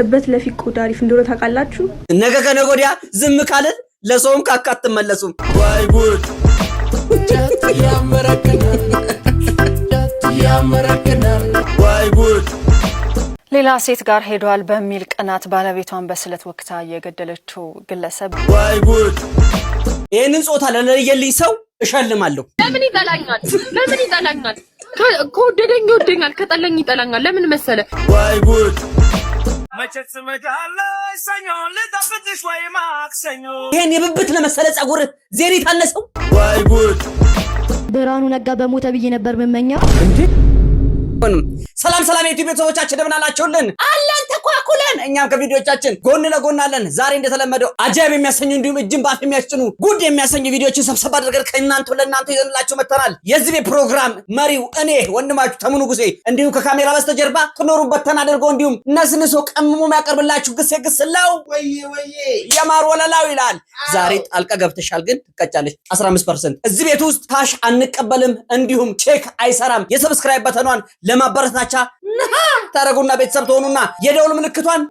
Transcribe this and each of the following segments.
እበት ለፊት ቆዳ አሪፍ እንደሆነ ታውቃላችሁ። ነገ ከነገ ወዲያ ዝም ካልን ለሰውም ካካት ተመለሱም። ወይ ጉድ ያመረከናል ወይ ጉድ። ሌላ ሴት ጋር ሄዷል በሚል ቅናት ባለቤቷን በስለት ወቅታ የገደለችው ግለሰብ ወይ ጉድ። ይሄንን ጾታ ለለየልኝ ሰው እሸልማለሁ። ለምን ይጠላኛል? ለምን ይጠላኛል? ከወደደኝ ይወደኛል፣ ከጠላኝ ይጠላኛል። ለምን መሰለ? ወይ ጉድ። መቸት መጋለይ ሰኞ ልጠብቅሽ ወይ ማክሰኞ ይሄን የብብት ለመሰለ ጸጉር ዜሪት አነሰው። ወይ ጉድ። ብርሃኑ ነጋ በሞተ ብዬ ነበር መመኛው እንዴ። ሰላም ሰላም የዩቲዩብ ቤተሰቦቻችን እንደምን አላችሁልን? አለን ተኳኩለን። እኛም ከቪዲዮቻችን ጎን ለጎን አለን። ዛሬ እንደተለመደው አጃብ የሚያሰኙ እንዲሁም እጅን ባፍ የሚያስጭኑ ጉድ የሚያሰኙ ቪዲዮችን ሰብሰብ አድርገን ከእናንተ ለእናንተ ይዘንላችሁ መጥተናል። የዚህ ፕሮግራም መሪው እኔ ወንድማችሁ ተሙኑ ጉሴ እንዲሁም ከካሜራ በስተጀርባ ትኖሩበት ተናደርገው እንዲሁም ነስንሶ ቀምሞ የሚያቀርብላችሁ ግሴ ግስላው ወይ የማር ወለላው ይላል። ዛሬ ጣልቃ ገብተሻል ግን ትቀጫለሽ 15%። እዚህ ቤት ውስጥ ካሽ አንቀበልም እንዲሁም ቼክ አይሰራም። የሰብስክራይብ በተኗን ለማበረታቻ ታረጉና ቤተሰብ ትሆኑና የደውል ምልክቷን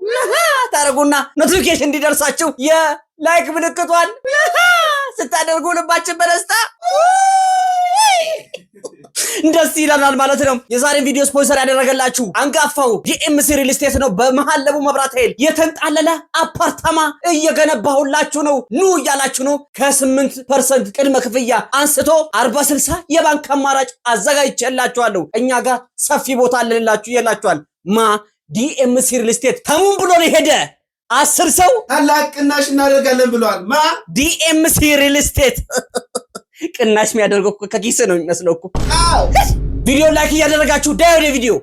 ታረጉና ኖቲፊኬሽን እንዲደርሳችሁ የላይክ ምልክቷን ስታደርጉ ልባችን በደስታ ደስ ይላል ማለት ነው። የዛሬን ቪዲዮ ስፖንሰር ያደረገላችሁ አንጋፋው ዲኤምሲ ሪል ስቴት ነው። በመሃል ለቡ መብራት ኃይል የተንጣለለ አፓርታማ እየገነባሁላችሁ ነው፣ ኑ እያላችሁ ነው። ከ8% ቅድመ ክፍያ አንስቶ 40/60 የባንክ አማራጭ አዘጋጅቼላችኋለሁ። እኛ ጋር ሰፊ ቦታ አለላችሁ ይላችኋል። ዲኤምሲ ሪል ስቴት ተሙን ብሎ ነው ሄደ 10 ሰው ታላቅ ቅናሽ እናደርጋለን ብለዋል። ዲኤምሲ ሪል ስቴት ቅናሽ የሚያደርገው ከኪስ ነው የሚመስለው እኮ። ቪዲዮ ላይክ እያደረጋችሁ ዳይ ወደ ቪዲዮ።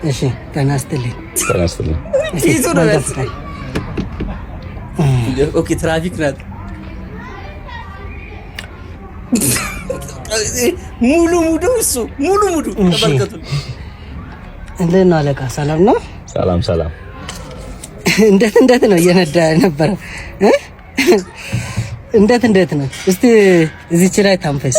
እሺ ተናስተልኝ ይዙ ነው ያስቀል። ኦኬ ትራፊክ ናት። ሙሉ እሱ ሙሉ ተመልከቱ። እንዴት ነው አለቃ? ሰላም ነው? ሰላም። እንዴት ነው እየነዳ ነበር? እንዴት ነው? እስቲ እዚች ላይ ታምፈስ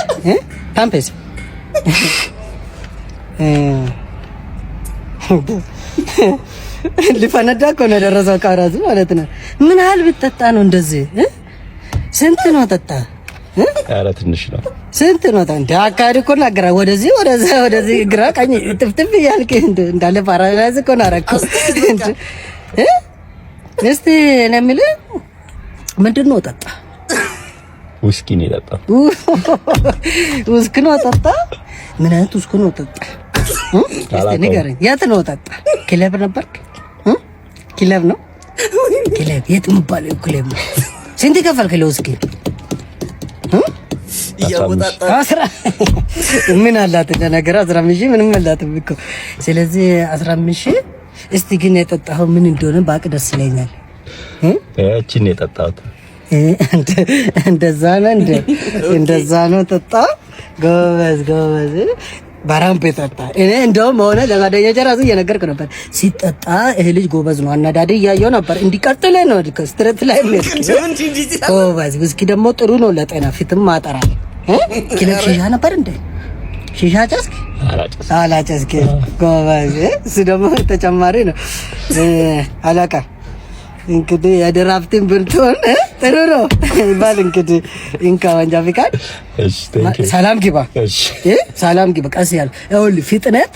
ሊፈነዳ እኮ ነው የደረሰው ካራዝ ማለት ነው። ምን ያህል ብትጠጣ ነው እንደዚህ? ስንት ነው ጠጣ? ኧረ ትንሽ ነው። ስንት ነው እንደ አካሄድ እኮ ናገራ ወደዚህ ግራ ቀኝ ጥፍጥፍ እያልክ እንዳለ ፓራላይዝ እኮ ናረከው። እስቲ እኔ የምልህ ምንድን ነው ጠጣ? ውስኪ ነው የጠጣው። ውስኪ ነው ጠጣ? ምን አይነት ውስኪ ነው ጠጣ? እስቲ ንገረኝ። የት ነው ጠጣ? ክለብ ነበርክ? ክለብ ነው? ክለብ የት የሚባለው ክለብ ነው? ስንት ከፈልክ ለውስኪ? ምን አላት እንደነገር 15 ምንም አላትም እኮ። ስለዚህ 15 እስቲ ግን የጠጣኸው ምን እንደሆነ ባቅ ደስ ይለኛል። እቺን የጠጣሁት እንደዛ ነው ጠጣ። ጎበዝ ባራምፕ ጠጣ። እኔ እንደውም ሆነ ለጓደኞቼ ራሱ እየነገርኩ ነበር፣ ሲጠጣ ይሄ ልጅ ጎበዝ ነው። አናዳዴ እያየሁ ነበር። እንዲቀጥል ነው ስትሬት ላይ ነው ጎበዝ። ውስኪ ደግሞ ጥሩ ነው ለጤና፣ ፊትም ማጠራል። ክለብ ሺሻ ነበር እንዴ? ሺሻ ጨስክ? አላጨስክ? ጎበዝ። እሱ ደግሞ ተጨማሪ ነው አላቃ። እንግዲህ የድራፍቲን ብርቱን ጥሩ ነው ይባል። እንግዲህ እንካ ወንጃ ፍቃድ። ሰላም ግባ። ሰላም ግባ። ቀስ ያለ ይኸውልህ፣ ፍጥነት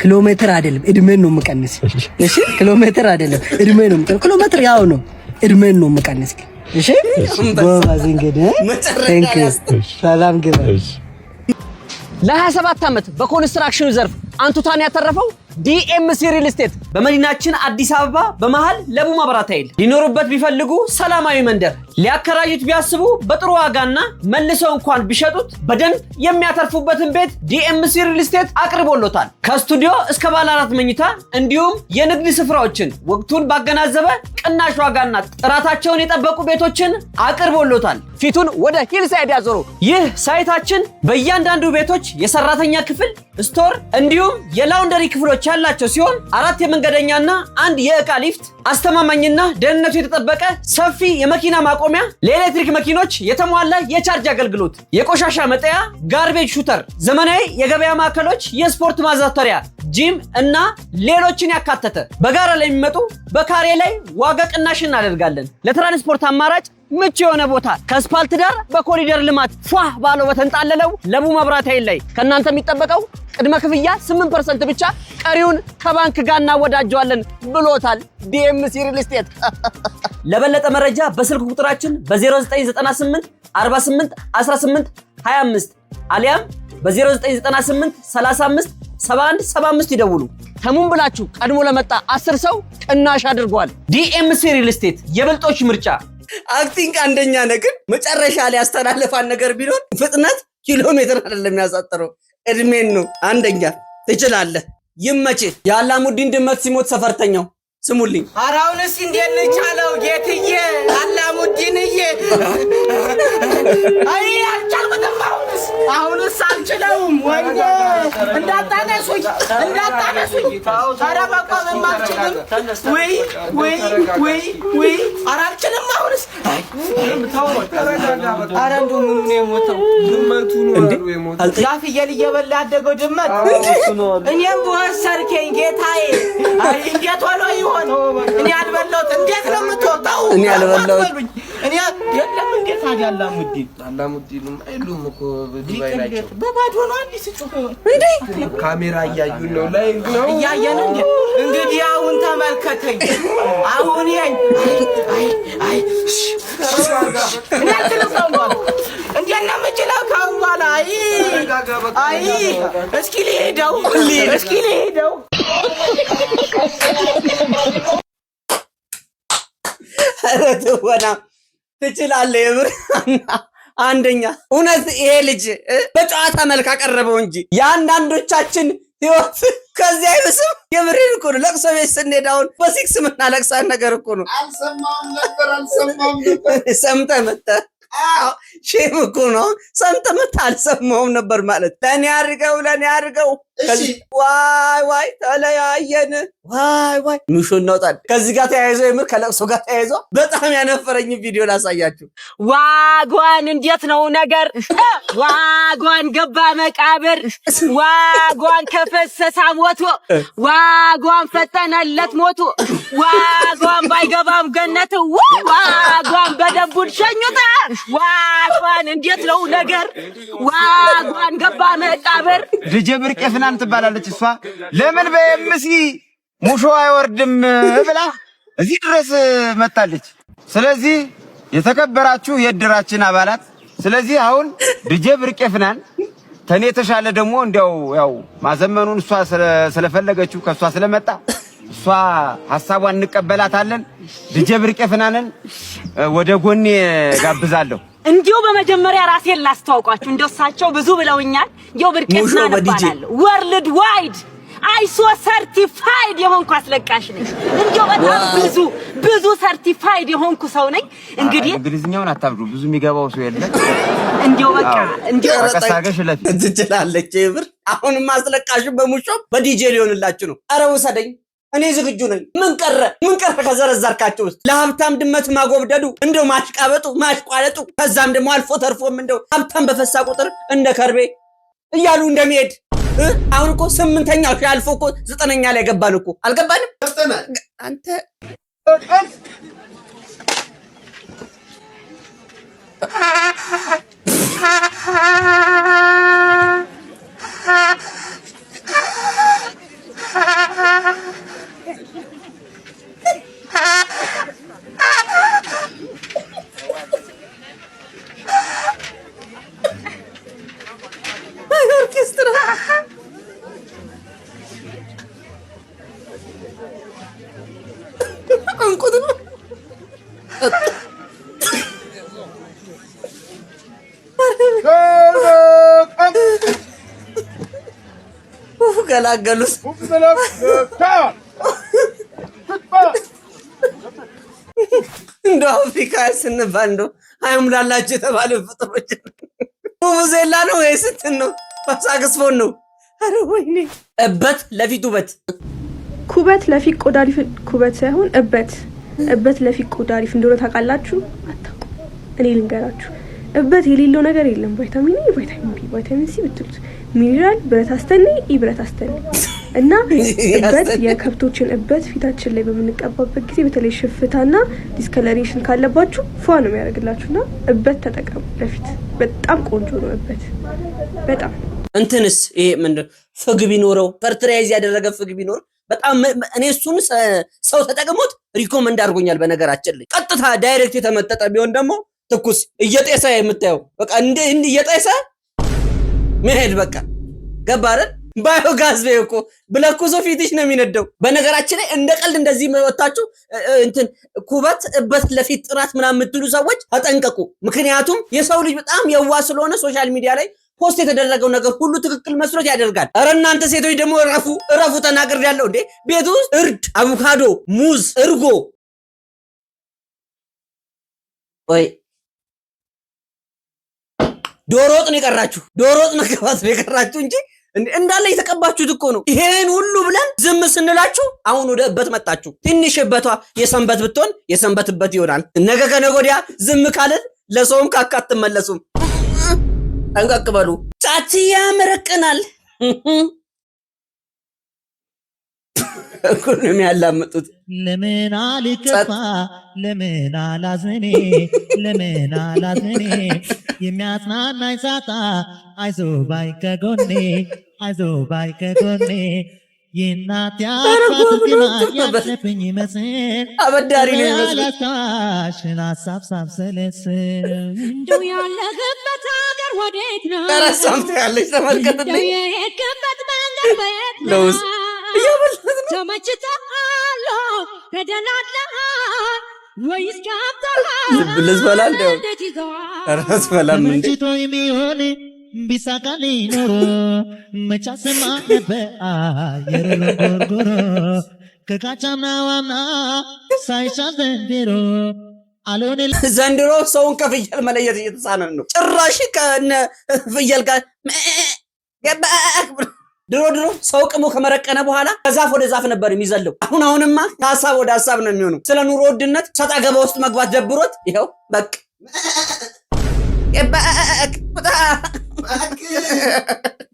ኪሎ ሜትር አይደለም እድሜን ነው የምቀንስ። እሺ ኪሎ ሜትር አይደለም እድሜን ነው የምቀንስ። ኪሎ ሜትር ያው ነው እድሜን ነው የምቀንስ። እሺ ጎበዝ። እንግዲህ ቴንክ ዩ። ሰላም ግባ። ለ27 ዓመት በኮንስትራክሽኑ ዘርፍ አንቱታን ያተረፈው ዲኤምሲ ሪል ስቴት በመዲናችን አዲስ አበባ በመሃል ለቡ መብራት ኃይል ሊኖሩበት ቢፈልጉ ሰላማዊ መንደር ሊያከራዩት ቢያስቡ በጥሩ ዋጋና መልሰው እንኳን ቢሸጡት በደንብ የሚያተርፉበትን ቤት ዲኤምሲ ሪል ስቴት አቅርቦሎታል። ከስቱዲዮ እስከ ባለ 4 መኝታ እንዲሁም የንግድ ስፍራዎችን ወቅቱን ባገናዘበ ቅናሽ ዋጋና ጥራታቸውን የጠበቁ ቤቶችን አቅርቦሎታል። ፊቱን ወደ ሂልሳይድ ያዞሩ። ይህ ሳይታችን በእያንዳንዱ ቤቶች የሰራተኛ ክፍል፣ ስቶር እንዲሁም የላውንደሪ ክፍሎች ያላቸው ሲሆን 4 የመንገደኛና 1 የዕቃ ሊፍት፣ አስተማማኝና ደህንነቱ የተጠበቀ ሰፊ የመኪና ማቆሚያ፣ ለኤሌክትሪክ መኪኖች የተሟላ የቻርጅ አገልግሎት፣ የቆሻሻ መጣያ፣ ጋርቤጅ ሹተር፣ ዘመናዊ የገበያ ማዕከሎች፣ የስፖርት ማዘውተሪያ፣ ጂም እና ሌሎችን ያካተተ። በጋራ ላይ የሚመጡ በካሬ ላይ ዋጋ ቅናሽ እናደርጋለን። ለትራንስፖርት አማራጭ ምቹ የሆነ ቦታ ከስፓልት ዳር በኮሪደር ልማት ፏ ባለው በተንጣለለው ለቡ መብራት ኃይል ላይ ከናንተ የሚጠበቀው ቅድመ ክፍያ 8% ብቻ፣ ቀሪውን ከባንክ ጋር እናወዳጀዋለን ብሎታል ዲኤምሲ ሪል ስቴት። ለበለጠ መረጃ በስልክ ቁጥራችን በ0998 48 18 25 አሊያም በ0998 35 71 75 ይደውሉ። ተሙን ብላችሁ ቀድሞ ለመጣ 10 ሰው ቅናሽ አድርጓል። ዲኤምሲ ሪል ስቴት የብልጦች ምርጫ። አክቲንግ አንደኛ ነገር መጨረሻ ላይ ያስተላልፋን ነገር ቢኖር ፍጥነት ኪሎ ሜትር አይደለም ያሳጠረው እድሜን ነው። አንደኛ ትችላለህ። ይመችህ። የአላሙዲን ድመት ሲሞት ሰፈርተኛው ስሙልኝ። አራውንስ እንዴት ልቻለው ጌትዬ አላሙዲንዬ? አይ አልቻልኩትም። አሁንስ አልችለውም። ወይኔ እንዳታነሱኝ። ኧረ መቆምም አልችልም። ወይ ኧረ አልችልም። አሁንስ ኧረ እንደው ምኑ ነው የሞተው? ድመቱ ነው የሞተው። ያ ፍየል እየበላ ያደገው ድመት እኔም በወሰድከኝ ጌታዬ። አይ እንዴት ሆኖ ይሆን? እኔ አልበላሁት። እንዴት ነው የምትወጣው? እኔ አልበላሁት። እኔ የለም። እንዴት ታዲያ አላሙዲንም አይሉም እኮ ዱባይ ናቸው። በባዶ ነው አዲስ ጩኸ እንዴ? ካሜራ እያዩን ነው፣ ላይቭ ነው እያየን። እንግዲህ አሁን ተመልከተኝ። አሁን ይሄን አይ እንዴት ነው የምችለው? ካሁን በኋላ አይ እስኪ ልሄደው ኧረ ትወና ትችላለህ የምር። አንደኛ እውነት ይሄ ልጅ በጨዋታ መልክ አቀረበው እንጂ የአንዳንዶቻችን ህይወት ከዚህ አይብስም። የምሬን እኮ ነው። ለቅሶ ቤት ስንሄድ አሁን በሲክስ ምናለቅሳን ነገር እኮ ነው። አልሰማሁም ነበር። ሰምተህ መተህ ሼም እኮ ነው። ሰምተህ መተህ አልሰማሁም ነበር ማለት ለእኔ አድርገው። ዋይ ተለያየን። ዋይ ምሾ እናውጣለን። ከዚህ ጋር ተያይዞ የምር ከለቅሶ ጋር ተያይዞ በጣም ያነፈረኝ ቪዲዮ ላሳያችሁ። ዋጓን እንዴት ነው ነገር? ዋጓን ገባ መቃብር፣ ዋጓን ከፈሰሳ ሞቶ፣ ዋጓን ፈጠነለት ሞቶ፣ ዋጓን ባይገባም ገነት፣ ዋጓን በደንቡን ሸኙት። ዋጓን እንዴት ነው ነገር? ዋጓን ገባ መቃብር። ልጄ ብርቄ ፍናን ትባላለች። እሷ ለምን በኤምሲ ሙሾ አይወርድም ብላ እዚህ ድረስ መጣለች። ስለዚህ የተከበራችሁ የእድራችን አባላት፣ ስለዚህ አሁን ልጄ ብርቄ ፍናን ተኔ የተሻለ ደግሞ እንዲያው ያው ማዘመኑን እሷ ስለፈለገችው ከሷ ስለመጣ እሷ ሐሳቧን እንቀበላታለን። ልጄ ብርቄ ፍናንን ወደ ጎኔ ጋብዛለሁ። እንዲው በመጀመሪያ ራሴን ላስተዋውቃችሁ። እንደሳቸው ብዙ ብለውኛል። ይው ብርቄ ፍናን እባላለሁ። ወርልድ ዋይድ አይሶ ሰርቲፋይድ የሆንኩ አስለቃሽ ነኝ። እንዲው በጣም ብዙ ሰርቲፋይድ የሆንኩ ሰው ነኝ። እንግዲህ እንግሊዝኛውን አታብዱ፣ ብዙ የሚገባው ሰው የለም። እንዲው በቃ እንዲው አቀሳገሽ ለፊ ትችላለች ይብር። አሁንም አስለቃሹ በሙሾ በዲጄ ሊሆንላችሁ ነው። ኧረ ውሰደኝ፣ እኔ ዝግጁ ነኝ። ምን ቀረ ከዘረዘርካቸው ውስጥ? ለሀብታም ድመት ማጎብደዱ፣ እንደው ማሽቋለጡ፣ ከዛም ደግሞ አልፎ ተርፎም እንደው ሀብታም በፈሳ ቁጥር እንደ ከርቤ እያሉ እንደሚሄድ አሁን እኮ 8ኛው ያልፎ እኮ 9ኛ ላይ ገባን እኮ። አልገባንም አንተ ገላገሉት። እንደ አፍሪካ ስንባል እንደው አይሙላላችሁ የተባለው ፍጥሮች ሙሙዜላ ነው ወይስ እንትን ነው? ፋሳክስፎን ነው። አረ ወይኔ እበት ለፊት ውበት ኩበት ለፊት ቆዳ አሪፍ ኩበት ሳይሆን እበት ለፊት ቆዳ አሪፍ እንደሆነ ታውቃላችሁ? አታውቁም? እኔ ልንገራችሁ። እበት የሌለው ነገር የለም። ቫይታሚን ኤ፣ ቫይታሚን ቢ፣ ቫይታሚን ሲ ብትሉት ሚኒራል፣ ብረት አስተኔ፣ ብረት አስተኔ እና እበት የከብቶችን እበት ፊታችን ላይ በምንቀባበት ጊዜ በተለይ ሽፍታና ዲስከለሬሽን ካለባችሁ ፏ ነው የሚያደርግላችሁና እበት ተጠቀሙ ለፊት። በጣም ቆንጆ ነው እበት በጣም። እንትንስ ይሄ ምንድነው? ፍግ ቢኖረው ፈርትራይዝ ያደረገ ፍግ ቢኖር በጣም እኔ እሱን ሰው ተጠቅሞት ሪኮመንድ አድርጎኛል። በነገራችን ላይ ቀጥታ ዳይሬክት የተመጠጠ ቢሆን ደግሞ ትኩስ እየጤሰ የምታየው በቃ እንደ እየጤሰ መሄድ በቃ ገባረ ባዮጋዝ ነው እኮ ብለኩሶ ፊትሽ ነው የሚነደው። በነገራችን ላይ እንደ ቀልድ እንደዚህ መወጣችሁ እንትን ኩበት እበት ለፊት ጥራት ምናምን የምትሉ ሰዎች ተጠንቀቁ። ምክንያቱም የሰው ልጅ በጣም የዋ ስለሆነ ሶሻል ሚዲያ ላይ ፖስት የተደረገው ነገር ሁሉ ትክክል መስሎት ያደርጋል። አረ እናንተ ሴቶች ደግሞ እረፉ ተናግሬያለሁ እንዴ። ቤቱ ውስጥ እርድ፣ አቮካዶ፣ ሙዝ፣ እርጎ ወይ ዶሮ ወጥ ነው የቀራችሁ። ዶሮ ወጥ መገባት ነው የቀራችሁ እንጂ እንዳለ የተቀባችሁት እኮ ነው። ይሄን ሁሉ ብለን ዝም ስንላችሁ አሁን ወደ እበት መጣችሁ። ትንሽ እበቷ የሰንበት ብትሆን የሰንበትበት ይሆናል። ነገ ከነገ ወዲያ ዝም ካልን ለሰውም ካካት ተመለሱም። ጠንቀቅ በሉ። ጫት ያመረቅናል እኮንም ያላመጡት ለምን አልከፋ ለምን አላዝኔ ለምን አላዝኔ የሚያጽናናኝ ሳጣ አይዞ ባይ ከጎኔ አይዞ ባይ ከጎኔ የእናት ያባት ግና ያለብኝ መስል አበዳሪ ነው ይመስል ያላታሽን ሀሳብ ሳብሰለስል እንደው ያለህበት ሀገር ወዴት ነው? ተረሳምተ ያለች ተመልከትልኝ የሄድክበት መንገድ በየት ነው? ተመችቶሃል ተደላድለሃል ወይስ ገብተሃል? ልዝበላ እንደው ራስ በላም እንዴ ተመችቶኝ ቢሆን ቢሳካልኝ ኖሮ መቻ ሰማ ነበር አየር ጎርጎሮ ከካቻምና ዋምና ሳይሻል ዘንድሮ ሰውን ከፍየል መለየት እየተሳነን ነው። ጭራሽ ከነ ፍየል ጋር ድሮ ሰው ቅሞ ከመረቀነ በኋላ ከዛፍ ወደ ዛፍ ነበር የሚዘለው። አሁንማ ከሀሳብ ወደ ሀሳብ ነው የሚሆነው። ስለ ኑሮ ውድነት ሰጣ ገባ ውስጥ መግባት ደብሮት ይኸው በቃ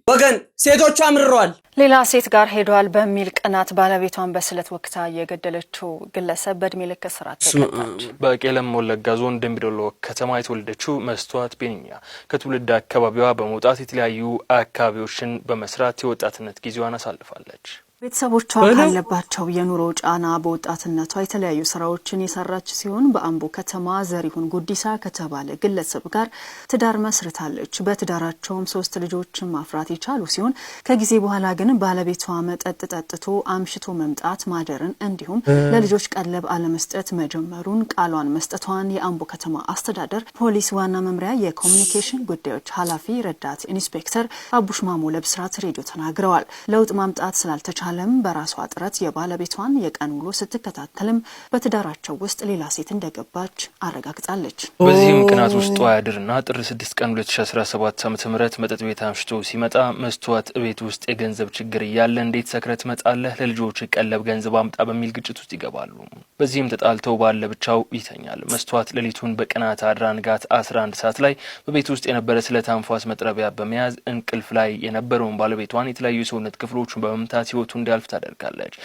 ወገን ሴቶቹ አምርረዋል። ሌላ ሴት ጋር ሄዷል በሚል ቅናት ባለቤቷን በስለት ወቅታ የገደለችው ግለሰብ በእድሜ ልክ እስራት ተቀጣች። በቄለም ወለጋ ዞን ደምቢዶሎ ከተማ የተወለደችው መስተዋት ቤንኛ ከትውልድ አካባቢዋ በመውጣት የተለያዩ አካባቢዎችን በመስራት የወጣትነት ጊዜዋን አሳልፋለች። ቤተሰቦቿ ካለባቸው የኑሮ ጫና በወጣትነቷ የተለያዩ ስራዎችን የሰራች ሲሆን በአምቦ ከተማ ዘሪሁን ጉዲሳ ከተባለ ግለሰብ ጋር ትዳር መስርታለች። በትዳራቸውም 3 ልጆችን ማፍራት የቻሉ ሲሆን ከጊዜ በኋላ ግን ባለቤቷ መጠጥ ጠጥቶ አምሽቶ መምጣት ማደርን እንዲሁም ለልጆች ቀለብ አለመስጠት መጀመሩን ቃሏን መስጠቷን የአምቦ ከተማ አስተዳደር ፖሊስ ዋና መምሪያ የኮሙኒኬሽን ጉዳዮች ኃላፊ ረዳት ኢንስፔክተር አቡሽ ማሞ ለብስራት ሬዲዮ ተናግረዋል። ለውጥ ማምጣት ስላልተቻለ ዓለም በራሷ ጥረት የባለቤቷን የቀን ውሎ ስትከታተልም በትዳራቸው ውስጥ ሌላ ሴት እንደገባች አረጋግጣለች። በዚህም ቅናት ውስጥ ያድርና ጥር 6 ቀን 2017 ዓ.ም መጠጥ ቤት አምሽቶ ሲመጣ መስተዋት ቤት ውስጥ የገንዘብ ችግር እያለ እንዴት ሰክረት መጣለህ ለልጆች ቀለብ ገንዘብ አምጣ በሚል ግጭት ውስጥ ይገባሉ። በዚህም ተጣልተው ባለ ብቻው ይተኛል። መስተዋት ሌሊቱን በቅናት አድራ ንጋት 11 ሰዓት ላይ በቤት ውስጥ የነበረ ስለታም ፏስ መጥረቢያ በመያዝ እንቅልፍ ላይ የነበረውን ባለቤቷን የተለያዩ ሰውነት ክፍሎችን በመምታት ህይወቱ እንዲያልፍ ታደርጋለች።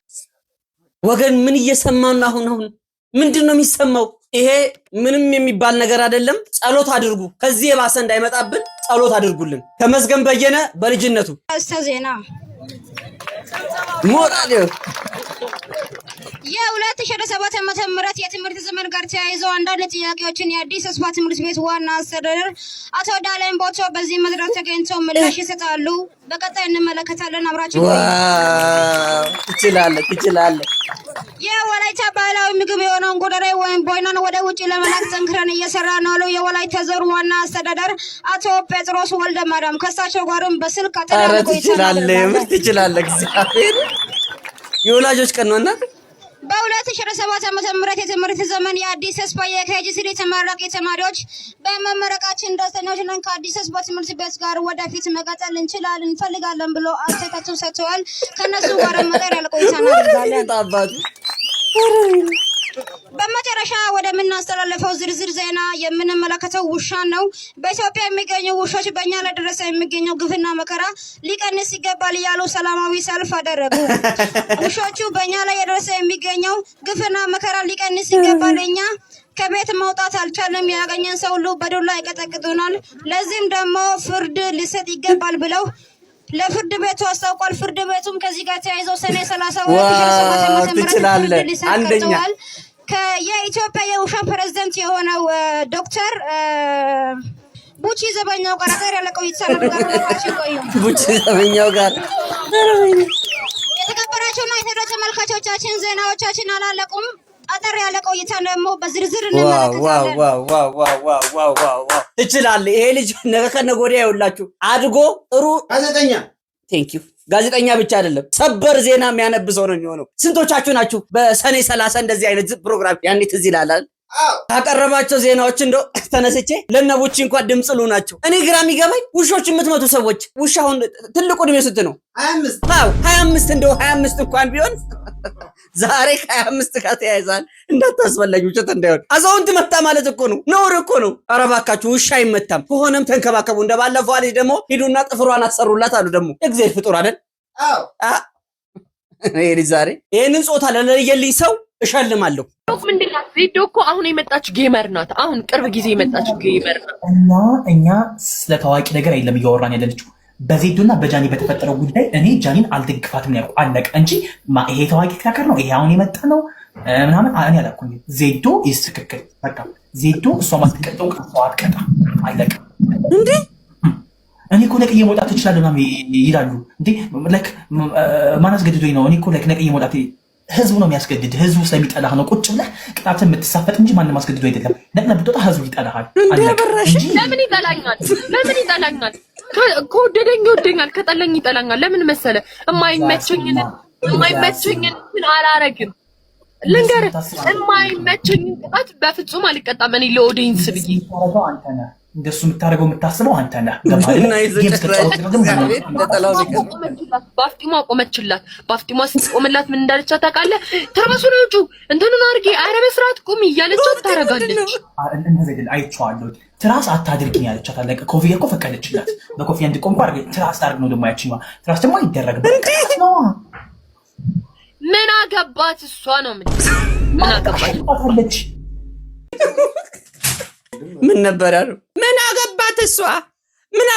ወገን ምን እየሰማን ነው? አሁን ምንድነው የሚሰማው? ይሄ ምንም የሚባል ነገር አይደለም። ጸሎት አድርጉ። ከዚህ የባሰ እንዳይመጣብን ጸሎት አድርጉልን። ከመዝገን በየነ በልጅነቱ ዜና ሞራል የ2017 ዓመተ ምህረት የትምህርት ዘመን ጋር ተያይዞ አንዳንድ ጥያቄዎችን የአዲስ አበባ ትምህርት ቤት ዋና አስተዳደር አቶ ዳላይን ቦቶ በዚህ መድረክ ተገኝተው ምላሽ ይሰጣሉ። በቀጣይ እንመለከታለን። አብራችሁ ትችላለህ። የወላይታ ባህላዊ ምግብ የሆነውን ጎደሬ ወይም ቦይናን ወደ ውጭ ለመላክ ጠንክረን እየሰራ ነው የወላይታ ዞን ዋና አስተዳደር አቶ ጴጥሮስ ወልደ ማርያም ከሳቸው ጋርም በስልክ ትችላለህ። እግዚአብሔር የወላጆች ቀን ነውና በ2017 ዓ.ም የትምህርት ዘመን የአዲስ ተስፋ የኬጂ3 ተመራቂ ተማሪዎች በመመረቃችን ደስተኞች ነን፣ ከአዲስ ተስፋ ትምህርት ቤት ጋር ወደፊት መቀጠል እንፈልጋለን ብሎ አስተያየታቸውን ሰጥተዋል። ከነሱ ጋር መጠር ያልቆይታ እናደርጋለን። በመጨረሻ ወደምናስተላልፈው ዝርዝር ዜና የምንመለከተው ውሻ ነው። በኢትዮጵያ የሚገኙ ውሾች በእኛ ላይ ደረሰ የሚገኘው ግፍና መከራ ሊቀንስ ይገባል እያሉ ሰላማዊ ሰልፍ አደረጉ። ውሾቹ በእኛ ላይ የደረሰ የሚገኘው ግፍና መከራ ሊቀንስ ይገባል፣ እኛ ከቤት መውጣት አልቻለም፣ ያገኘን ሰው ሁሉ በዱላ ይቀጠቅጡናል፣ ለዚህም ደግሞ ፍርድ ሊሰጥ ይገባል ብለው ለፍርድ ቤቱ አስታውቋል። ፍርድ ቤቱም ከዚህ ጋር ተያይዞ ሰኔ 30 ፍርድ ሊሰጥ ቀርተዋል። የኢትዮጵያ የውሻ ፕሬዝዳንት የሆነው ዶክተር ቡቺ ዘበኛው ጋር አጠር ያለ ቆይታ ቆዩ። ቡቺ ዘበኛው ጋር የተከበራችሁና የተወደዳችሁ ተመልካቾቻችን ዜናዎቻችን አላለቁም። አጠር ያለ ቆይታ ደግሞ በዝርዝር እንመለከታለን። ዋው ትችላለህ። ይሄ ልጅ ነገ ከነገ ወዲያ ይኸውላችሁ አድጎ ጥሩ ጋዜጠኛ ቴንኪው ጋዜጠኛ ብቻ አይደለም ሰበር ዜና የሚያነብሰው ነው የሚሆነው። ስንቶቻችሁ ናችሁ በሰኔ 30 እንደዚህ አይነት ፕሮግራም ያኔ ትዝ ይላል ካቀረባቸው ዜናዎች እንደው ተነስቼ ለነቡቺ እንኳን ድምጽ ሉ ናቸው። እኔ ግራ የሚገባኝ ውሾች የምትመቱ ሰዎች ውሻውን ትልቁ እድሜ ስንት ነው? 25 አዎ 25 እንደው 25 እንኳን ቢሆን ዛሬ 25 ጋር ተያይዛል እንዳታስፈላጊ ውሸት እንዳይሆን አዛውንት መታ ማለት እኮ ነው ነውር እኮ ነው። ኧረ እባካችሁ ውሻ አይመታም። ከሆነም ተንከባከቡ። እንደባለፈው ልጅ ደግሞ ሂዱና ጥፍሯን አሰሩላት አሉ። ደግሞ እግዚአብሔር ፍጡር አይደል? አዎ እኔ ልጅ ዛሬ ይሄንን ጾታ ለለየልኝ ሰው እሸልማለሁ። ምንድነው ዜዶ እኮ አሁን የመጣች ጌመር ናት። አሁን ቅርብ ጊዜ የመጣች ጌመር ናት። እና እኛ ስለ ታዋቂ ነገር አይደለም እያወራን ያለችው በዜዶና በጃኒ በተፈጠረው ጉዳይ እኔ ጃኒን አልደግፋትም ያልኩ አለቀ እንጂ ይሄ ታዋቂ ክራከር ነው ይሄ አሁን የመጣ ነው ምናምን እኔ አላልኩም። ዜዶ ይስ ትክክል በቃ ዜዶ እሷ ማትቀጠው ቀጥታ አትቀጣ አለቀ እንዴ። እኔ እኮ ነቅዬ መውጣት እችላለሁ ምናምን ይላሉ እንዴ ላይክ ማን አስገድዶኝ ነው? እኔ እኮ ላይክ ነቅዬ መውጣት ህዝቡ ነው የሚያስገድድ። ህዝቡ ስለሚጠላህ ነው ቁጭ ብለህ ቅጣትን የምትሳፈጥ እንጂ ማንም አስገድዶ አይደለም። ነቅለህ ብትወጣ ህዝቡ ይጠላሃል። ለምን ይጠላኛል? ለምን ይጠላኛል? ከወደደኝ ይወደኛል፣ ከጠላኝ ይጠላኛል። ለምን መሰለ? የማይመቸኝን ምን አላረግም። ልንገርህ፣ የማይመቸኝን ቅጣት በፍጹም አልቀጣም። እኔ ለኦዲየንስ ብዬ እንደሱ የምታደርገው የምታስበው አንተ ነህ። ባፍጢሟ ቆመችላት። ባፍጢሟ ስትቆምላት ምን እንዳለቻት ታውቃለህ? ትራሱን ውጪ እንትኑን አድርጌ ኧረ በስርዓት ቁሚ እያለቻት ታደርጋለች። እንደዚህ አይቼዋለሁ። ትራስ አታድርጊ ያለቻት አለቀ። ኮፍያ እኮ ፈቀደችላት። በኮፍያ እንድቆም አድርጌ ትራስ ታርግ ነው ደግሞ ያቺኛዋ። ትራስ ደግሞ አይደረግም። ምን አገባት እሷ ነው ምን አገባት? ምን ነበር ያለው? ምን አገባት እሷ ምን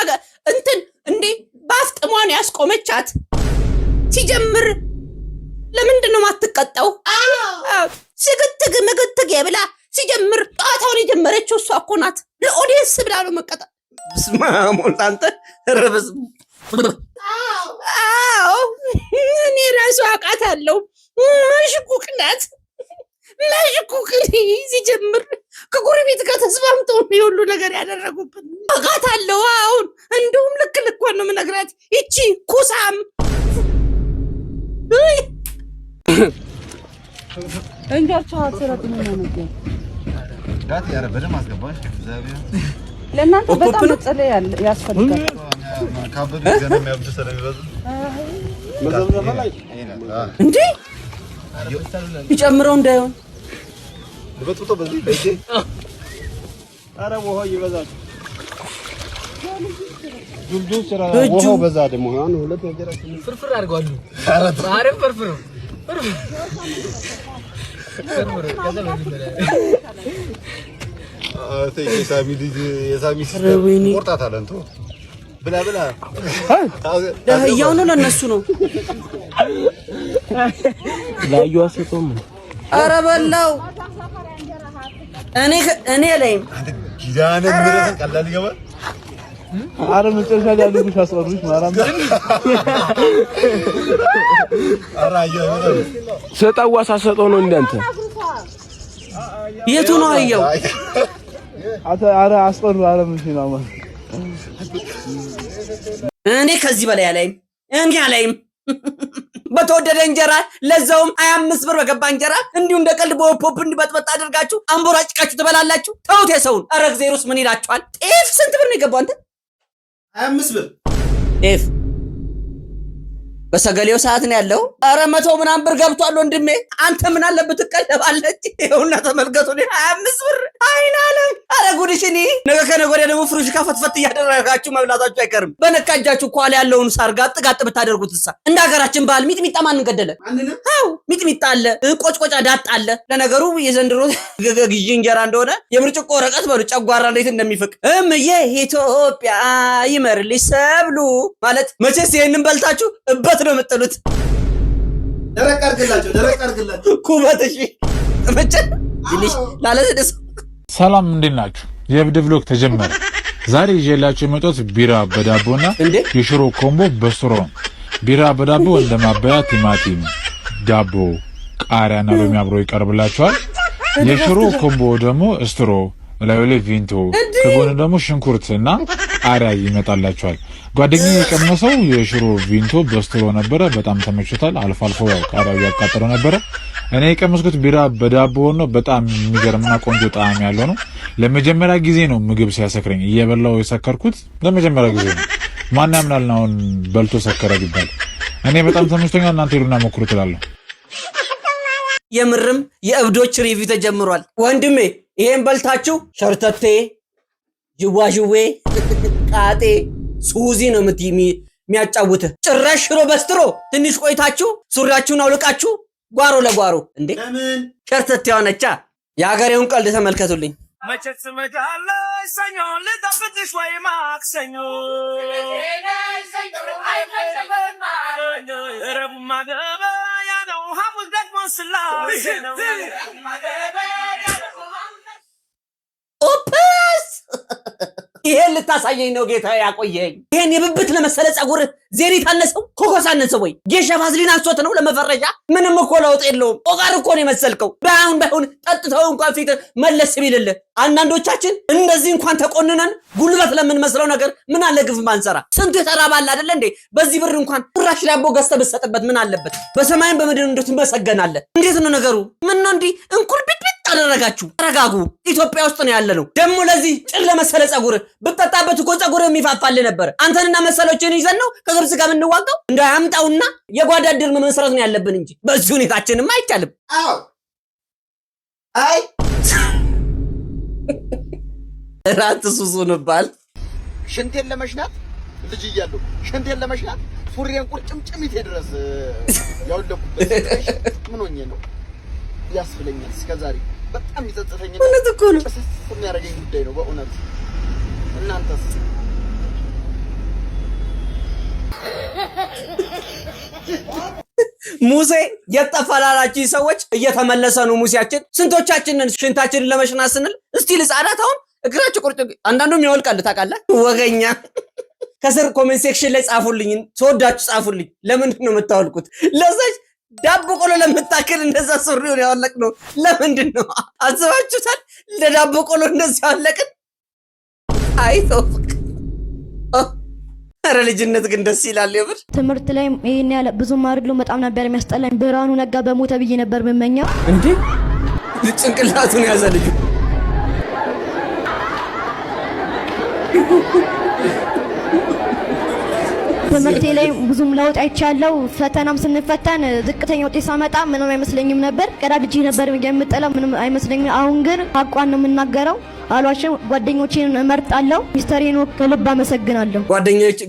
እንትን እንዴ ባፍጥሟን ያስቆመቻት ሲጀምር ለምንድን ነው ማትቀጣው? ሲግትግ ምግትግ የብላ ሲጀምር ጣታውን የጀመረችው እሷ እኮ ናት። ለኦዲየንስ ብላ ነው መቀጣ። በስመ አብ ወልድ አንተ ረበስ አዎ እኔ ራሱ አውቃታለሁ። መሽቁቅ ናት መሽቁቅ ሲጀምር ከጎረቤት ጋር ተስማምተው ነው ሁሉ ነገር ያደረጉበት። አውቃታለሁ። አሁን እንደውም ልክ ልኳን ነው የምነግራት። ይቺ ኩሳም እንጃቸው አሰራት ነው ነው ጋት ያረበደ ማስገባሽ እግዚአብሔር ለእናንተ በጣም መጸለይ ያስፈልጋል። ካበዱ ገና የሚያብዱ ስለሚበዙ መዘብዘብ ላይ እንዴ ይጨምረው እንዳይሆን በጥጦ በዚህ በእጄ ኧረ ውሃ ይበዛል። ዱልዱል ስራ ውሃው በዛ ደግሞ አሁን ሁለት ነገር ፍርፍር አድርጓሉ። አረ ፍርፍር ከዛ የሳሚ ልጅ የሳሚ ቆርጣት አለ እንትን ብላ ብላ ለህያው ነው ለነሱ ነው ላዩ አሰቶም ኧረ በላው እኔ ላይም ኪዳነ ምሕረት ቀላል ይገባል። አረ መጨረሻ ላይ ያሉሽ አስወሩሽ ማራም አራያ ሰጣው አሳሰጠው ነው እንዳንተ የቱ ነው አየው አረ አስወሩ አረ ምንሽ ነው ማለት እኔ ከዚህ በላይ አላይም እኔ አላይም በተወደደ እንጀራ ለዛውም 25 ብር በገባ እንጀራ እንዲሁ እንደ ቀልድ በፖፕ እንዲበጥበጥ አድርጋችሁ አንቦራጭቃችሁ ትበላላችሁ። ተውት የሰውን። ኧረ እግዚአብሔርስ ምን ይላችኋል? ጤፍ ስንት ብር ነው የገባው? አንተ 25 ብር ጤፍ በሰገሌው ሰዓት ነው ያለው። ኧረ 100 ምናምን ብር ገብቷል ወንድሜ። አንተ ምን አለበት ትቀለባለህ? ይኸውና ተመልከቱ። 25 ብር አይናለም። ኧረ ጉድሽኒ። ነገ ከነገ ወዲያ ደግሞ ፍሩሽ ካፈትፈት እያደረጋችሁ መብላታችሁ አይቀርም። በነካ እጃችሁ ኳላ ያለውን ሳር ጋጥ ብታደርጉትሳ እንደ ሀገራችን ባህል ሚጥሚጣ ማን ገደለ? አዎ ሚጥሚጣ አለ፣ ቆጭቆጫ ዳጣ አለ። ለነገሩ የዘንድሮ ግዢ እንጀራ እንደሆነ የብርጭቆ ወረቀት በሉ ጨጓራ እንዴት እንደሚፍቅ እምዬ ኢትዮጵያ ይመርልሽ ሰብሉ ማለት መቼስ ይሄንን በልታችሁ እበት ነው የምትሉት። ደረቅ አድርግላቸው ኩበት። እሺ መቼ ትንሽ ላለደስ ሰላም እንዴት ናችሁ? የእብድ ብሎግ ተጀመረ። ዛሬ ይዤላችሁ የመጣሁት ቢራ በዳቦና የሽሮ ኮምቦ በስትሮ ነው። ቢራ በዳቦ እንደማባያ ቲማቲም፣ ዳቦ፣ ቃሪያና ሎሚ አብሮ ይቀርብላችኋል። የሽሮ ኮምቦ ደግሞ ስትሮ ላዩ ላይ ቪንቶ ከጎን ደግሞ ሽንኩርትና ቃሪያ ይመጣላችኋል። ጓደኛዬ የቀመሰው የሽሮ ቪንቶ በስትሮ ነበረ፣ በጣም ተመችቶታል። አልፎ አልፎ ቃሪያው ያቃጠለው ነበረ። እኔ የቀመስኩት ቢራ በዳቦ ነው። በጣም የሚገርምና ቆንጆ ጣዕም ያለው ነው። ለመጀመሪያ ጊዜ ነው ምግብ ሲያሰክረኝ እየበላው የሰከርኩት ለመጀመሪያ ጊዜ ነው። ማን ያምናል አሁን በልቶ ሰከረ ቢባል? እኔ በጣም ተመችቶኛል። እናንተ ሄዱና ሞክሩ ትላለሁ። የምርም የእብዶች ሪቪው ተጀምሯል ወንድሜ። ይሄን በልታችሁ ሸርተቴ፣ ጅዋዥዌ፣ ቃጤ፣ ሱዚ ነው የሚያጫውትህ። ጭራሽ ሽሮ በስትሮ ትንሽ ቆይታችሁ ሱሪያችሁን አውልቃችሁ ጓሮ ለጓሮ እንዴ ሸርተቴ ሆነቻ። የሀገሬውን ቀልድ ተመልከቱልኝ። መቼት ስመጣለች ሰኞ ልጠብቅሽ ወይ ማክሰኞ ረቡዕ ገበያ ነው ሐሙስ ደግሞ ስላሴ ነው። ኦፕስ ይሄን ልታሳየኝ ነው ጌታ ያቆየኝ። ይሄን የብብት ለመሰለ ጸጉር ዜሪት አነሰው ኮኮስ አነሰው ወይ ጌሻ ቫዝሊን አንሶት ነው ለመፈረጃ? ምንም እኮ ለውጥ የለውም። ኦቃር እኮ ነው የመሰልከው። ባይሆን ጠጥተው እንኳን ፊት መለስ ቢልልህ። አንዳንዶቻችን እንደዚህ እንኳን ተቆንነን ጉልበት ለምንመስለው ነገር ምን አለ ግፍ ማንሰራ። ስንቱ የተራባል አይደለ እንዴ? በዚህ ብር እንኳን ፍራሽ ዳቦ ገዝተህ ብትሰጥበት ምን አለበት? በሰማይም በምድር እንዴት ትመሰገናለህ? እንዴት ነው ነገሩ? ምን ነው እንዲህ እንኩል ቢጥቢጥ አደረጋችሁ? ተረጋጉ። ኢትዮጵያ ውስጥ ነው ያለነው። ደግሞ ለዚህ ጭር ለመሰለ ጸጉር ብትጠጣበት እኮ ጸጉር የሚፋፋልህ ነበር። አንተንና መሰሎችን ይዘን ነው ከግብጽ ጋር የምንዋጋው። እንዳያምጣውና የጓዳ ድር መመስረት ነው ያለብን እንጂ በዚህ ሁኔታችንም አይቻልም። አዎ አይ ራት ሱሱንባል ሽንቴን ለመሽናት ልጅ እያለሁ ሽንቴን ለመሽናት ሱሪዬን ቁርጭምጭሚቴ ድረስ ያወለኩበት ምን ሆኜ ነው ያስብለኛል። እስከዛሬ በጣም ይጸጽተኝ ነው። እውነት እኮ ነው። የሚያደርገኝ ጉዳይ ነው በእውነት። እናንተስ? ሙሴ የጠፋላላችሁ ሰዎች እየተመለሰ ነው ሙሴያችን። ስንቶቻችንን ሽንታችንን ለመሽናት ስንል እስቲ ልጻዳት አሁን እግራችሁ ቁርጭ። አንዳንዱም ያወልቃል ታውቃለህ። ወገኛ ከስር ኮሜንት ሴክሽን ላይ ጻፉልኝ፣ ተወዳችሁ ጻፉልኝ። ለምንድን ነው የምታወልቁት? ለዛች ዳቦ ቆሎ ለምታክል እንደዛ ሱሪውን ያወለቅ ነው ለምንድን ነው? አስባችሁታል? ለዳቦ ቆሎ እንደዚህ ያወለቅን አይቶፍቅ። ኧረ ልጅነት ግን ደስ ይላል። የምር ትምህርት ላይ ይሄን ያለ ብዙም አይደለም፣ በጣም ነበር የሚያስጠላኝ። ብርሃኑ ነጋ በሞተ ብዬ ነበር የምመኘው። እንዴ ጭንቅላቱን ያዘ ልጁ። ትምህርቴ ላይ ብዙም ለውጥ አይቻለው። ፈተናም ስንፈተን ዝቅተኛ ውጤት ሳመጣ ምንም አይመስለኝም ነበር። ቀዳድጄ ነበር የምጠላው፣ ምንም አይመስለኝም። አሁን ግን አቋን ነው የምናገረው። አሏቸው ጓደኞቼን እመርጣለሁ። ሚስተር ሄኖክ ከልብ አመሰግናለሁ።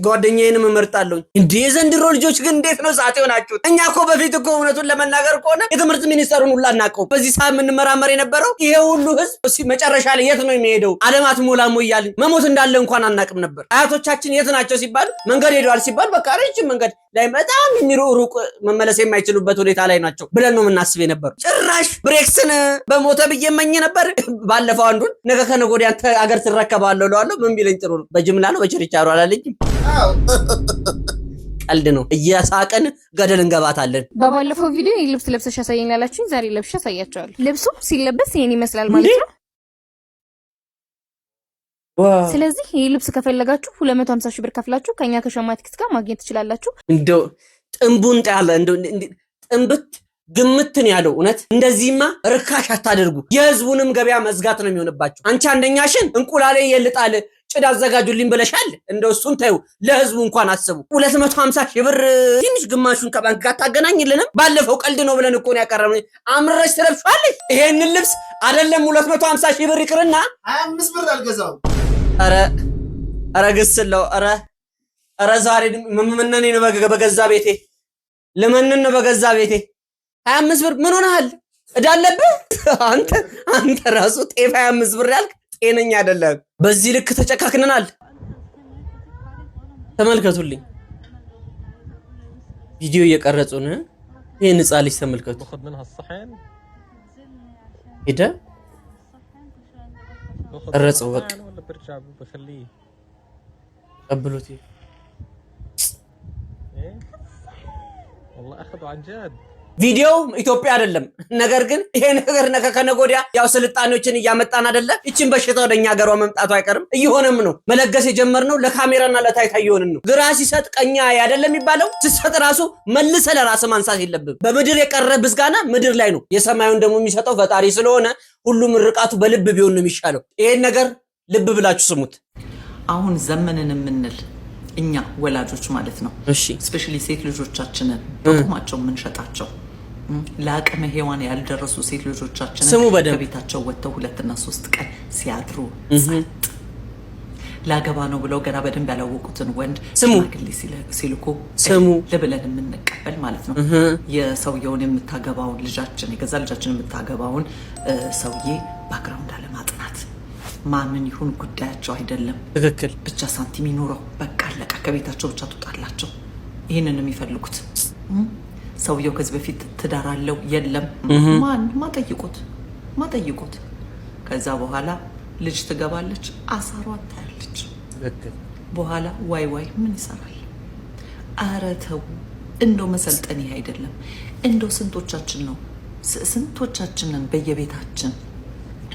ጓደኛዬንም እመርጣለሁ። እንዴ ዘንድሮ ልጆች ግን እንዴት ነው ሰዓት የሆናችሁት? እኛ እኮ በፊት እኮ እውነቱን ለመናገር ከሆነ የትምህርት ሚኒስተሩን ሁላ አናውቀው። በዚህ ሰዓት የምንመራመር የነበረው ይሄ ሁሉ ህዝብ መጨረሻ ላይ የት ነው የሚሄደው? አለማት ሞላሞ እያልን መሞት እንዳለ እንኳን አናውቅም ነበር። አያቶቻችን የት ናቸው ሲባል መንገድ ሄደዋል ሲባል በቃ ረጅም መንገድ ላይ በጣም ሩቅ መመለስ የማይችሉበት ሁኔታ ላይ ናቸው ብለን ነው የምናስብ የነበረው። ጭራሽ ብሬክስን በሞተ ብዬ እመኝ ነበር። ባለፈው አንዱን ነገ ከነገ ወዲያ አንተ አገር ትረከባለሁ እለዋለሁ። ምን ቢለኝ ጥሩ ነው? በጅምላ ነው በችርቻሮ አላለኝም። ቀልድ ነው። እያሳቀን ገደል እንገባታለን። በባለፈው ቪዲዮ ልብስ ለብሰሽ ያሳየኝ ያላችሁኝ ዛሬ ለብሼ ያሳያችኋለሁ። ልብሱ ሲለበስ ይሄን ይመስላል ማለት ነው። ስለዚህ ይሄ ልብስ ከፈለጋችሁ 250 ሺህ ብር ከፍላችሁ ከኛ ከሸማቲክስ ጋር ማግኘት ትችላላችሁ። እንደው ጥንቡን ጣለ እንደው ጥንብት ግምትን ያለው እውነት እንደዚህማ ርካሽ አታደርጉ። የህዝቡንም ገበያ መዝጋት ነው የሚሆንባችሁ። አንቺ አንደኛሽን እንቁላሌ የልጣል ጭድ አዘጋጁልኝ ብለሻል። እንደው እሱን ታዩ ለህዝቡ እንኳን አስቡ። 250 ሺህ ብር ትንሽ ግማሹን ከባንክ ጋር ታገናኝልንም። ባለፈው ቀልድ ነው ብለን እኮ ነው ያቀረብነው። አምረሽ ትለብሻለሽ ይሄንን ልብስ አይደለም 250 ሺህ ብር ይቅርና 25 ብር አልገዛው። አረ ግስለው አረ ዛሬ ምንነኔ ነው በገዛ ቤቴ ለማንን ነው በገዛ ቤቴ 25 ብር ምን ሆነሃል? እዳለብህ አንተ ራሱ ጤፍ 25 ብር ያልክ ጤነኛ አይደለም። በዚህ ልክ ተጨካክነናል። ተመልከቱልኝ ቪዲዮ እየቀረጹ ነው። ይሄን ህፃን ልጅ ተመልከቱ። ሄደ ቀረጸው በቃ ቀብሉት። والله اخذوا عن جد ቪዲዮው ኢትዮጵያ አይደለም። ነገር ግን ይሄ ነገር ከነጎዲያ ያው ስልጣኔዎችን እያመጣን አይደለ? እቺን በሽታ ወደኛ ሀገሯ መምጣቱ አይቀርም። እየሆነም ነው። መለገስ የጀመርነው ለካሜራና ለታይታ እየሆንን ነው። ግራ ሲሰጥ ቀኛ አይደለም የሚባለው። ሲሰጥ ራሱ መልሰ ለራስ ማንሳት የለብም። በምድር የቀረ ምስጋና ምድር ላይ ነው። የሰማዩን ደግሞ የሚሰጠው ፈጣሪ ስለሆነ ሁሉም ርቃቱ በልብ ቢሆን ነው የሚሻለው። ይሄን ነገር ልብ ብላችሁ ስሙት። አሁን ዘመንን የምንል እኛ ወላጆች ማለት ነው። እሺ ስፔሻሊ ሴት ልጆቻችንን በቁማቸው የምንሸጣቸው ለአቅመ ሔዋን ያልደረሱ ሴት ልጆቻችንን ከቤታቸው ወጥተው 2 እና 3 ቀን ሲያድሩ ጸጥ ላገባ ነው ብለው ገና በደንብ ያላወቁትን ወንድ ሽማግሌ ሲልኩ ለብለን የምንቀበል ማለት ነው። የሰውየውን የምታገባውን ልጃችን የገዛ ልጃችን የምታገባውን ሰውዬ ባክግራውንድ አለማጥናት ማንን ይሁን ጉዳያቸው አይደለም። ትክክል ብቻ ሳንቲም ይኖረው በቃ አለቀ። ከቤታቸው ብቻ ትወጣላቸው። ይሄንን የሚፈልጉት ሰውየው ከዚህ በፊት ትዳር አለው የለም ማጠይቁት። ከዛ በኋላ ልጅ ትገባለች፣ አሳሯ ታያለች። ትክክል በኋላ ዋይ ምን ይሰራል? ኧረ ተው እንደው መሰልጠን ይሄ አይደለም። እንደው ስንቶቻችንን በየቤታችን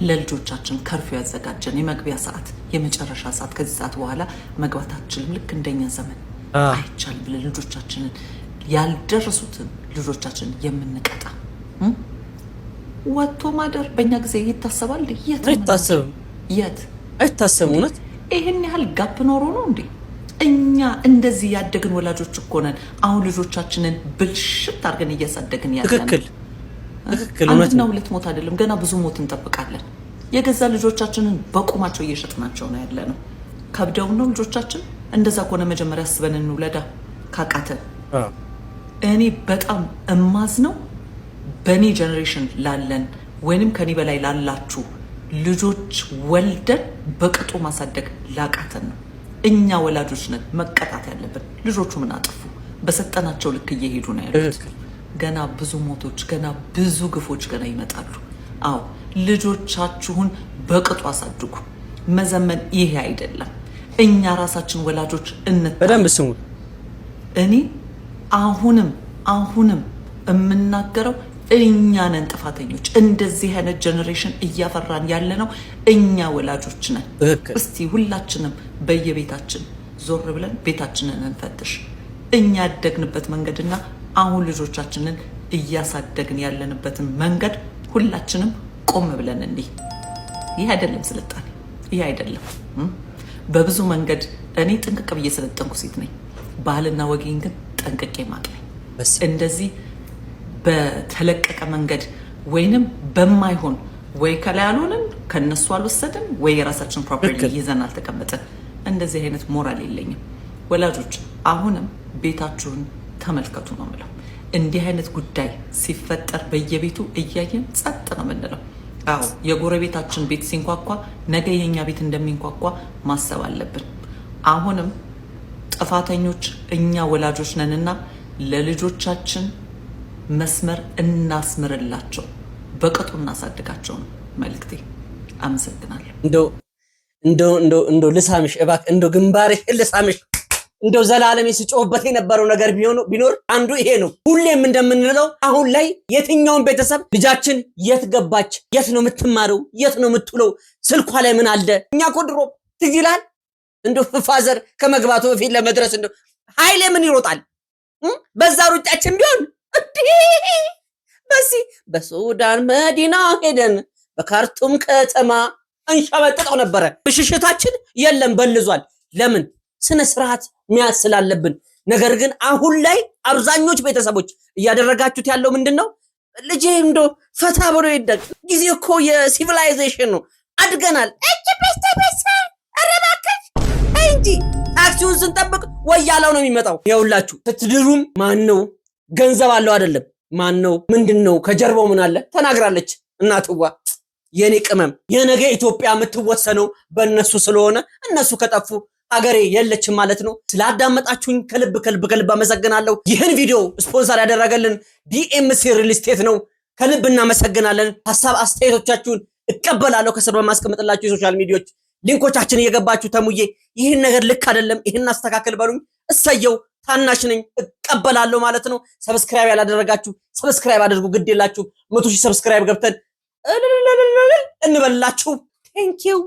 ለልጆቻችን ከርፊው ያዘጋጀን የመግቢያ ሰዓት የመጨረሻ ሰዓት ከዚህ ሰዓት በኋላ መግባት አትችልም ልክ እንደኛ ዘመን አይቻል ብለን ልጆቻችንን ያልደረሱትን ልጆቻችንን የምንቀጣ ወጥቶ ማደር በእኛ ጊዜ ይታሰባል? አይታሰብም። እውነት ይሄን ያህል ጋፕ ኖሮ ነው እንዴ? እኛ እንደዚህ ያደግን ወላጆች እኮ ነን። አሁን ልጆቻችንን ብልሽት አድርገን እያሳደግን ያለን። ትክክል አንድና 2 ሞት አይደለም ገና ብዙ ሞት እንጠብቃለን። የገዛ ልጆቻችንን በቁማቸው እየሸጥናቸው ነው ያለ ነው። ከብደው ነው ልጆቻችን። እንደዛ ከሆነ መጀመሪያ አስበን እንውለዳ ካቃተን። እኔ በጣም እማዝነው በኔ ጀነሬሽን ላለን ወይንም ከኔ በላይ ላላችሁ ልጆች ወልደን በቅጡ ማሳደግ ላቃተን ነው። እኛ ወላጆች ነን መቀጣት ያለብን። ልጆቹ ምን አጠፉ? በሰጠናቸው ልክ እየሄዱ ነው ያሉት። ገና ብዙ ሞቶች፣ ገና ብዙ ግፎች ገና ይመጣሉ። አዎ ልጆቻችሁን በቅጡ አሳድጉ። መዘመን ይሄ አይደለም። እኛ ራሳችን ወላጆች በደንብ ስሙ። እኔ አሁንም የምናገረው እኛ ነን ጥፋተኞች። እንደዚህ አይነት ጀነሬሽን እያፈራን ያለ ነው እኛ ወላጆች ነን። እስቲ ሁላችንም በየቤታችን ዞር ብለን ቤታችንን እንፈትሽ። እኛ ያደግንበት መንገድና አሁን ልጆቻችንን እያሳደግን ያለንበትን መንገድ ሁላችንም ቆም ብለን እንይ። ይሄ አይደለም ስልጣኔ፣ ይሄ አይደለም። በብዙ መንገድ እኔ ጥንቅቅ ብዬ ስለጠንኩ ሴት ነኝ። ባህልና ወጌን ግን ጠንቅቄ ማቅ ነኝ። እንደዚህ በተለቀቀ መንገድ ወይንም በማይሆን ወይ ከላይ አልሆንን ከነሱ አልወሰድን ወይ የራሳችን ፕሮፐርቲ ይዘን አልተቀመጥን። እንደዚህ አይነት ሞራል የለኝም። ወላጆች አሁንም ቤታችሁን ተመልከቱ ነው የምለው። እንዲህ አይነት ጉዳይ ሲፈጠር በየቤቱ እያየን ጸጥ ነው የምንለው። አዎ የጎረቤታችን ቤት ሲንኳኳ ነገ የኛ ቤት እንደሚንኳኳ ማሰብ አለብን። አሁንም ጥፋተኞች እኛ ወላጆች ነንና ለልጆቻችን መስመር እናስምርላቸው፣ በቅጡ እናሳድጋቸው ነው መልክቴ። አመሰግናለሁ። እንደው ልሳምሽ እባክህ፣ እንደው ግንባርሽ ልሳምሽ። እንደው ዘላለም ሲጮህበት የነበረው ነገር ቢኖር አንዱ ይሄ ነው። ሁሌም እንደምንለው አሁን ላይ የትኛውን ቤተሰብ ልጃችን የት ገባች፣ የት ነው የምትማረው፣ የት ነው የምትውለው፣ ስልኳ ላይ ምን አለ። እኛ እኮ ድሮ ትዝ ይላል እንደው ፋዘር ከመግባቱ በፊት ለመድረስ እንደው ኃይሌ ምን ይሮጣል በዛ ሩጫችን ቢሆን በሱዳን መዲና ሄደን በካርቱም ከተማ እንሸመጥጠው ነበረ። ብሽሽታችን የለም በልዟል። ለምን? ስነ ስርዓት መያዝ ስላለብን። ነገር ግን አሁን ላይ አብዛኞች ቤተሰቦች እያደረጋችሁት ያለው ምንድነው? ልጄ እንዶ ፈታ ብሎ ይደግ። ጊዜ እኮ የሲቪላይዜሽን ነው። አድገናል። እንጂ ታክሲውን ስንጠብቅ ወያለው ነው የሚመጣው። ይኸውላችሁ ስትድሩም ማን ነው ገንዘብ አለው አይደለም፣ ማን ነው ምንድነው ከጀርባው ምን አለ ተናግራለች እናትዋ። የኔ ቅመም የነገ ኢትዮጵያ የምትወሰነው በእነሱ ስለሆነ እነሱ ከጠፉ ሀገሬ የለችም ማለት ነው። ስላዳመጣችሁኝ ከልብ አመሰግናለሁ። ይህን ቪዲዮ ስፖንሰር ያደረገልን ዲኤምሲ ሪል ስቴት ነው። ከልብ እናመሰግናለን። ሐሳብ አስተያየቶቻችሁን እቀበላለሁ። ከስር በማስቀመጥላችሁ የሶሻል ሚዲያዎች ሊንኮቻችን እየገባችሁ ተሙዬ ይህን ነገር ልክ አይደለም ይህን አስተካክል በሉኝ። እሰየው ታናሽ ነኝ እቀበላለሁ ማለት ነው። ሰብስክራይብ ያላደረጋችሁ ሰብስክራይብ አድርጉ። ግድ የላችሁ 100,000 ሰብስክራይብ ገብተን እንበላችሁ። ቴንኪው